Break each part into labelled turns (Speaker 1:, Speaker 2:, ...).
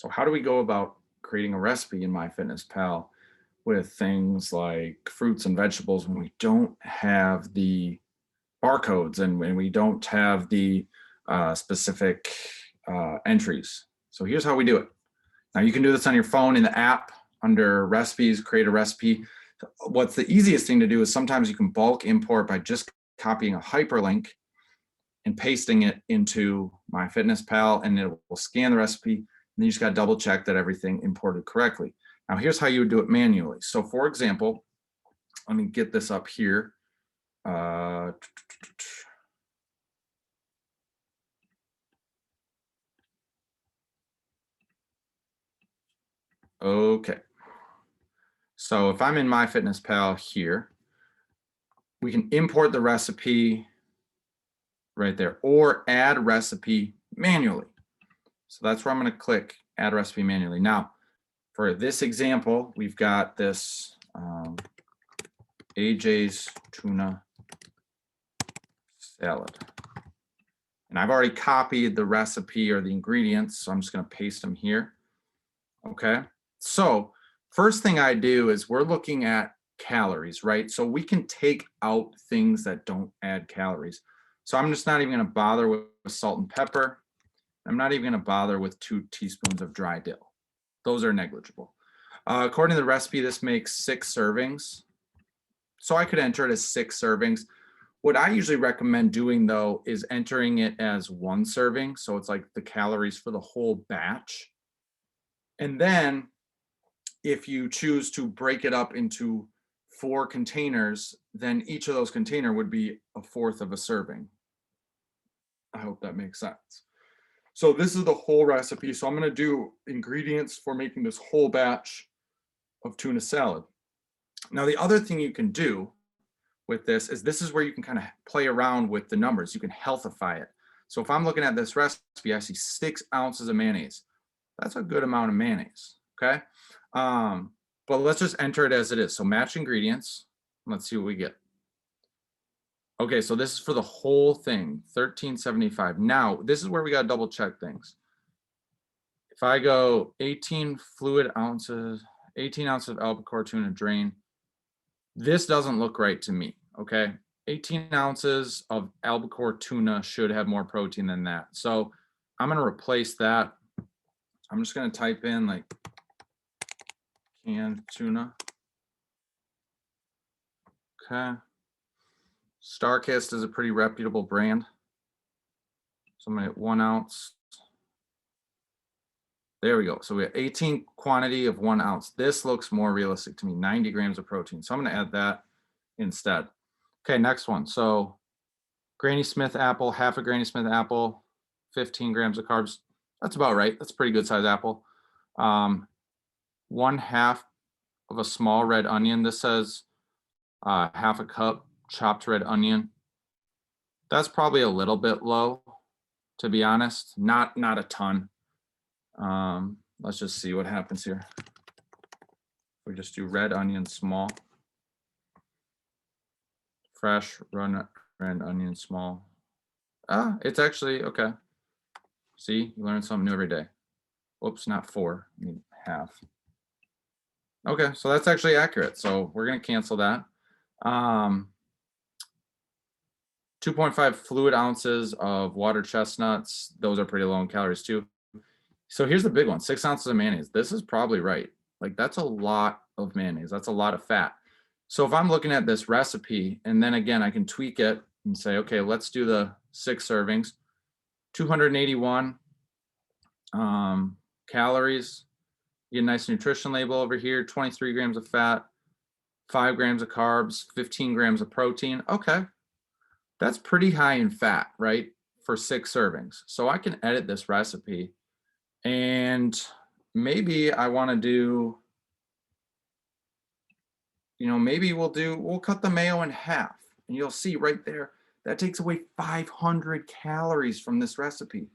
Speaker 1: So how do we go about creating a recipe in MyFitnessPal with things like fruits and vegetables when we don't have the barcodes and when we don't have the specific entries? So here's how we do it. Now you can do this on your phone in the app under recipes, create a recipe. What's the easiest thing to do is sometimes you can bulk import by just copying a hyperlink and pasting it into MyFitnessPal, and it will scan the recipe. And then you just got to double check that everything imported correctly. Now here's how you would do it manually. So for example, let me get this up here. Okay. So if I'm in MyFitnessPal here, we can import the recipe right there or add recipe manually. So that's where I'm going to click add recipe manually. Now, for this example, we've got this AJ's tuna salad. And I've already copied the recipe or the ingredients, so I'm just going to paste them here. Okay. So first thing I do is we're looking at calories, right? So we can take out things that don't add calories. So I'm just not even going to bother with salt and pepper. I'm not even going to bother with 2 teaspoons of dry dill. Those are negligible. According to the recipe, this makes 6 servings. So I could enter it as 6 servings. What I usually recommend doing though is entering it as 1 serving. So it's like the calories for the whole batch. And then if you choose to break it up into 4 containers, then each of those containers would be 1/4 of a serving. I hope that makes sense. So this is the whole recipe. So I'm going to do ingredients for making this whole batch of tuna salad. Now, the other thing you can do with this is where you can kind of play around with the numbers. You can healthify it. So if I'm looking at this recipe, I see 6 ounces of mayonnaise. That's a good amount of mayonnaise, okay? But let's just enter it as it is. So match ingredients. Let's see what we get. Okay, so this is for the whole thing, $13.75. Now, this is where we got to double check things. If I go 18 ounces of albacore tuna drain, this doesn't look right to me, okay? 18 ounces of albacore tuna should have more protein than that. So I'm going to replace that. I'm just going to type in like canned tuna. Okay. StarKist is a pretty reputable brand. So I'm going to get 1 ounce. There we go. So we have 18 quantity of 1 ounce. This looks more realistic to me, 90 grams of protein. So I'm going to add that instead. Okay, next one. So Granny Smith apple, half a Granny Smith apple, 15 grams of carbs. That's about right. That's a pretty good size apple. 1/2 of a small red onion. This says 1/2 cup chopped red onion. That's probably a little bit low, to be honest. Not a ton. Let's just see what happens here. We just do red onion small. Fresh red onion small. It's actually okay. See, you learn something new every day. Whoops, not 4, I mean 1/2. Okay, so that's actually accurate. So we're gonna cancel that. 2.5 fluid ounces of water chestnuts. Those are pretty low in calories too. So here's the big one, 6 ounces of mayonnaise. This is probably right. Like that's a lot of mayonnaise. That's a lot of fat. So if I'm looking at this recipe and then again, I can tweak it and say, okay, let's do the 6 servings, 281 calories. You get a nice nutrition label over here, 23 grams of fat, 5 grams of carbs, 15 grams of protein. Okay, that's pretty high in fat, right? For 6 servings. So I can edit this recipe and maybe I want to do, maybe we'll cut the mayo in half and you'll see right there, that takes away 500 calories from this recipe.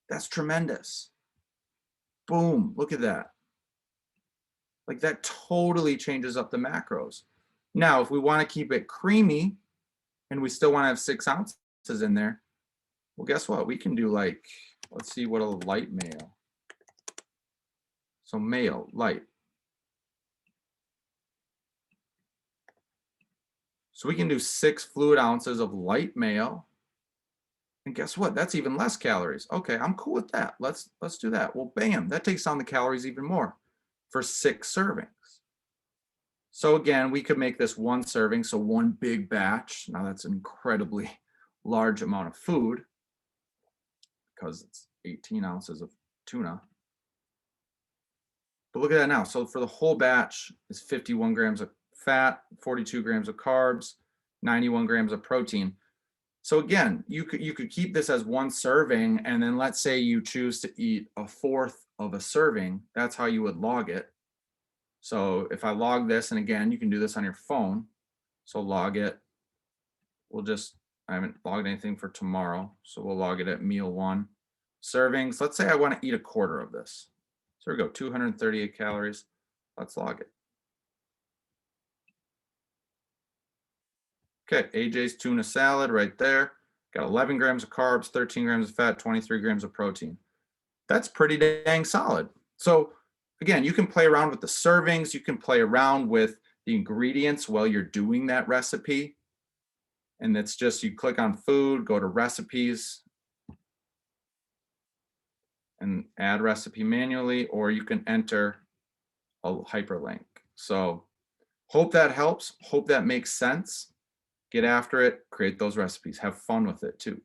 Speaker 1: That's tremendous. Boom, look at that. Like that totally changes up the macros. Now, if we want to keep it creamy and we still want to have 6 ounces in there, well, guess what? We can do like, let's see what a light mayo. So male, light. So we can do 6 fluid ounces of light male. And guess what? That's even less calories. Okay, I'm cool with that. Let's do that. Well, bam, that takes down the calories even more for 6 servings. So again, we could make this 1 serving, so 1 big batch. Now that's an incredibly large amount of food because it's 18 ounces of tuna. But look at that now. So for the whole batch, it's 51 grams of fat, 42 grams of carbs, 91 grams of protein. So again, you could keep this as 1 serving, and then let's say you choose to eat a fourth of a serving. That's how you would log it. So if I log this, and again, you can do this on your phone. So log it. I haven't logged anything for tomorrow, so we'll log it at meal 1. Servings, let's say I want to eat a quarter of this. So here we go, 238 calories. Let's log it. Okay, AJ's tuna salad right there. Got 11 grams of carbs, 13 grams of fat, 23 grams of protein. That's pretty dang solid. So again, you can play around with the servings. You can play around with the ingredients while you're doing that recipe. And it's just, you click on food, go to recipes, and add recipe manually, or you can enter a hyperlink. So hope that helps. Hope that makes sense. Get after it, create those recipes, have fun with it too.